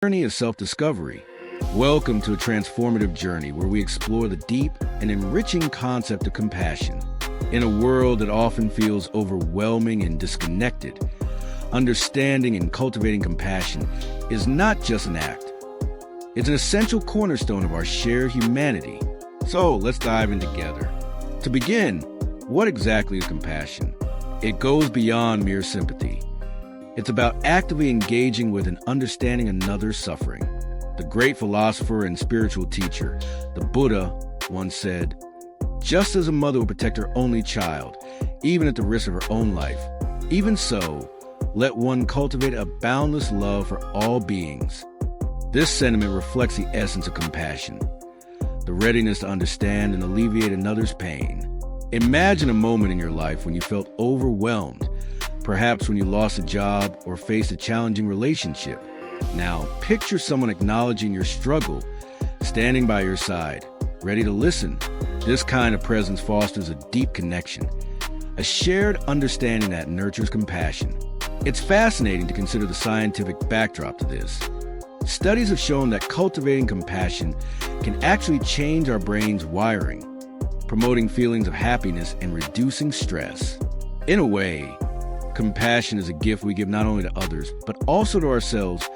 Journey of self-discovery. Welcome to a transformative journey where we explore the deep and enriching concept of compassion. In a world that often feels overwhelming and disconnected, understanding and cultivating compassion is not just an act. It's an essential cornerstone of our shared humanity. So let's dive in together. To begin, what exactly is compassion? It goes beyond mere sympathy. It's about actively engaging with and understanding another's suffering. The great philosopher and spiritual teacher, the Buddha, once said, "Just as a mother would protect her only child, even at the risk of her own life, even so, let one cultivate a boundless love for all beings." This sentiment reflects the essence of compassion, the readiness to understand and alleviate another's pain. Imagine a moment in your life when you felt overwhelmed, perhaps when you lost a job or faced a challenging relationship. Now, picture someone acknowledging your struggle, standing by your side, ready to listen. This kind of presence fosters a deep connection, a shared understanding that nurtures compassion. It's fascinating to consider the scientific backdrop to this. Studies have shown that cultivating compassion can actually change our brain's wiring, promoting feelings of happiness and reducing stress. In a way, compassion is a gift we give not only to others, but also to ourselves,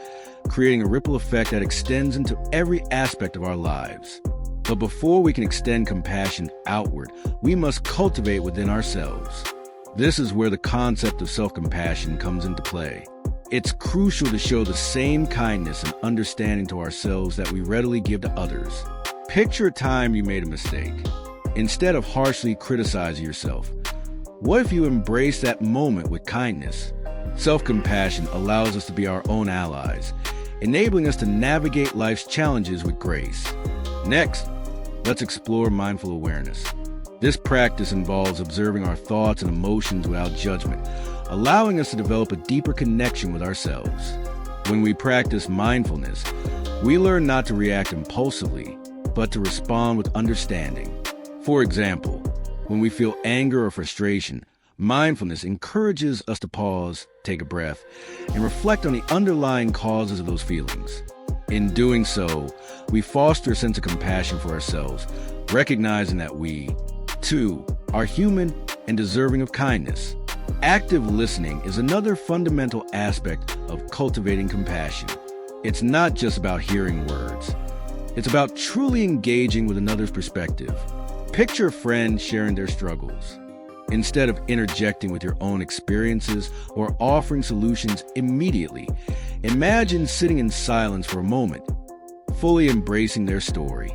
creating a ripple effect that extends into every aspect of our lives. But before we can extend compassion outward, we must cultivate within ourselves. This is where the concept of self-compassion comes into play. It's crucial to show the same kindness and understanding to ourselves that we readily give to others. Picture a time you made a mistake. Instead of harshly criticizing yourself, what if you embrace that moment with kindness? Self-compassion allows us to be our own allies, enabling us to navigate life's challenges with grace. Next, let's explore mindful awareness. This practice involves observing our thoughts and emotions without judgment, allowing us to develop a deeper connection with ourselves. When we practice mindfulness, we learn not to react impulsively, but to respond with understanding. For example, when we feel anger or frustration, mindfulness encourages us to pause, take a breath, and reflect on the underlying causes of those feelings. In doing so, we foster a sense of compassion for ourselves, recognizing that we, too, are human and deserving of kindness. Active listening is another fundamental aspect of cultivating compassion. It's not just about hearing words. It's about truly engaging with another's perspective. Picture a friend sharing their struggles. Instead of interjecting with your own experiences or offering solutions immediately, imagine sitting in silence for a moment, fully embracing their story.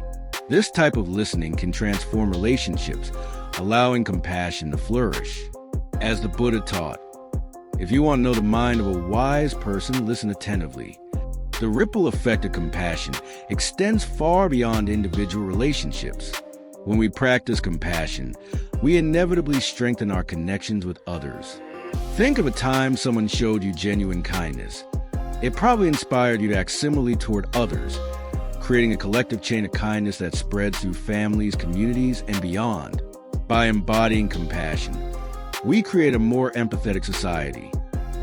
This type of listening can transform relationships, allowing compassion to flourish. As the Buddha taught, if you want to know the mind of a wise person, listen attentively. The ripple effect of compassion extends far beyond individual relationships. When we practice compassion, we inevitably strengthen our connections with others. Think of a time someone showed you genuine kindness. It probably inspired you to act similarly toward others, creating a collective chain of kindness that spreads through families, communities, and beyond. By embodying compassion, we create a more empathetic society.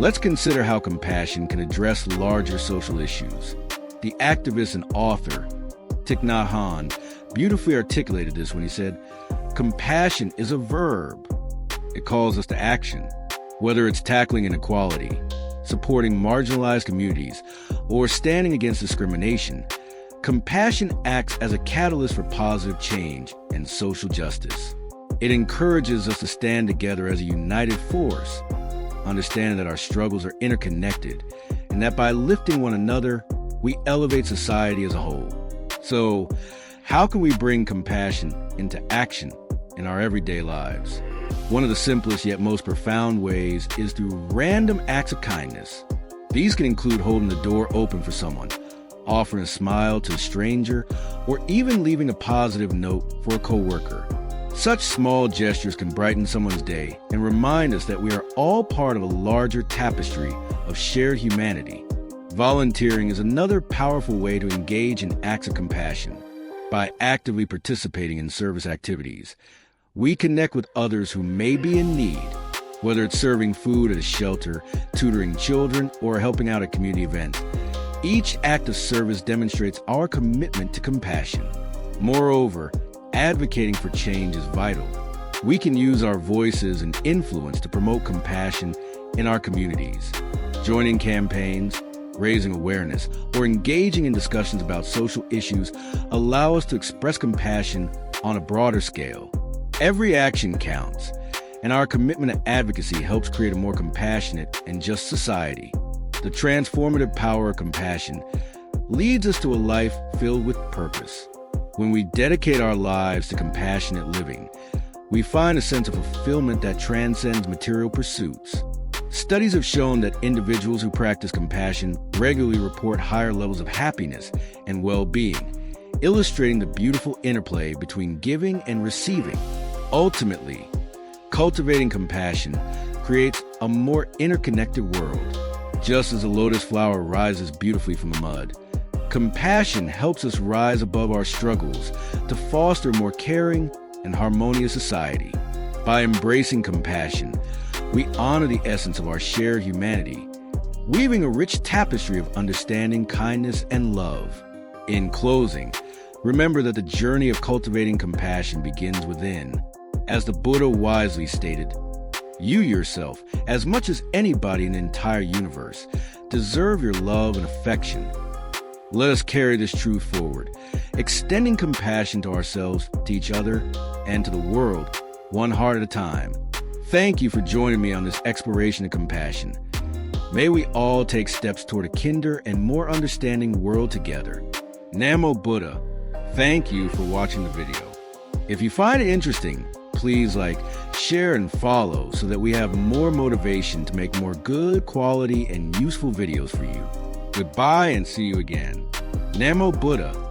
Let's consider how compassion can address larger social issues. The activist and author, Thich Nhat Hanh, beautifully articulated this when he said, "Compassion is a verb." It calls us to action. Whether it's tackling inequality, supporting marginalized communities, or standing against discrimination, compassion acts as a catalyst for positive change and social justice. It encourages us to stand together as a united force, understanding that our struggles are interconnected and that by lifting one another, we elevate society as a whole. So, how can we bring compassion into action in our everyday lives? One of the simplest yet most profound ways is through random acts of kindness. These can include holding the door open for someone, offering a smile to a stranger, or even leaving a positive note for a coworker. Such small gestures can brighten someone's day and remind us that we are all part of a larger tapestry of shared humanity. Volunteering is another powerful way to engage in acts of compassion. By actively participating in service activities, we connect with others who may be in need, whether it's serving food at a shelter, tutoring children, or helping out at community events. Each act of service demonstrates our commitment to compassion. Moreover, advocating for change is vital. We can use our voices and influence to promote compassion in our communities. Joining campaigns, raising awareness, or engaging in discussions about social issues allow us to express compassion on a broader scale. Every action counts, and our commitment to advocacy helps create a more compassionate and just society. The transformative power of compassion leads us to a life filled with purpose. When we dedicate our lives to compassionate living, we find a sense of fulfillment that transcends material pursuits. Studies have shown that individuals who practice compassion regularly report higher levels of happiness and well-being, illustrating the beautiful interplay between giving and receiving. Ultimately, cultivating compassion creates a more interconnected world. Just as a lotus flower rises beautifully from the mud, compassion helps us rise above our struggles to foster a more caring and harmonious society. By embracing compassion, we honor the essence of our shared humanity, weaving a rich tapestry of understanding, kindness, and love. In closing, remember that the journey of cultivating compassion begins within. As the Buddha wisely stated, you yourself, as much as anybody in the entire universe, deserve your love and affection. Let us carry this truth forward, extending compassion to ourselves, to each other, and to the world, one heart at a time. Thank you for joining me on this exploration of compassion. May we all take steps toward a kinder and more understanding world together. Namo Buddha, thank you for watching the video. If you find it interesting, please like, share, and follow so that we have more motivation to make more good quality and useful videos for you. Goodbye and see you again. Namo Buddha.